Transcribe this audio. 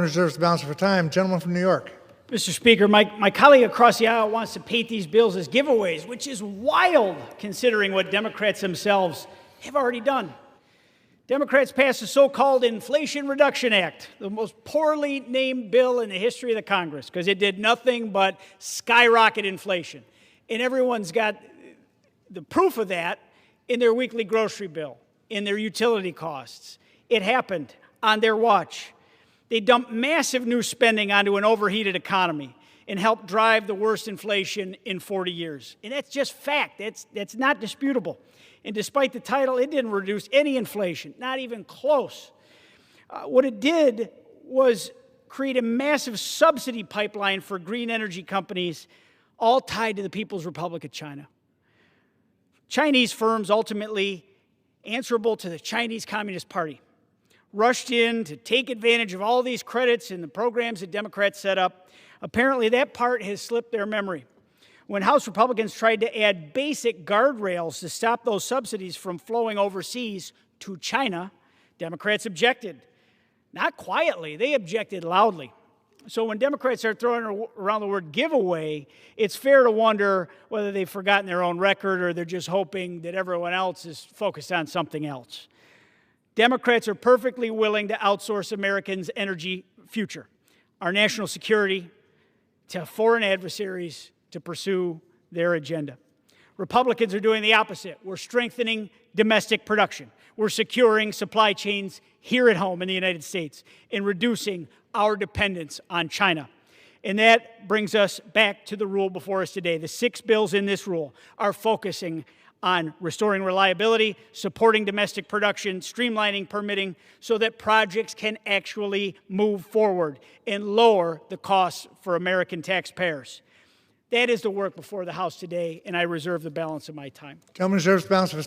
reserves the balance of her time. Gentleman from New York. Mr. Speaker, my colleague across the aisle wants to paint these bills as giveaways, which is wild considering what Democrats themselves have already done. Democrats passed the so-called Inflation Reduction Act, the most poorly named bill in the history of the Congress, because it did nothing but skyrocket inflation. And everyone's got the proof of that in their weekly grocery bill, in their utility costs. It happened on their watch. They dumped massive new spending onto an overheated economy and helped drive the worst inflation in 40 years. And that's just fact. That's not disputable. And despite the title, it didn't reduce any inflation, not even close. What it did was create a massive subsidy pipeline for green energy companies, all tied to the People's Republic of China. Chinese firms, ultimately answerable to the Chinese Communist Party, rushed in to take advantage of all these credits and the programs that Democrats set up. Apparently, that part has slipped their memory. When House Republicans tried to add basic guardrails to stop those subsidies from flowing overseas to China, Democrats objected. Not quietly, they objected loudly. So when Democrats start throwing around the word giveaway, it's fair to wonder whether they've forgotten their own record or they're just hoping that everyone else is focused on something else. Democrats are perfectly willing to outsource Americans' energy future, our national security, to foreign adversaries to pursue their agenda. Republicans are doing the opposite. We're strengthening domestic production. We're securing supply chains here at home in the United States and reducing our dependence on China. And that brings us back to the rule before us today. The 6 bills in this rule are focusing on restoring reliability, supporting domestic production, streamlining permitting so that projects can actually move forward and lower the costs for American taxpayers. That is the work before the House today, and I reserve the balance of my time. Gentleman reserves the balance of his time.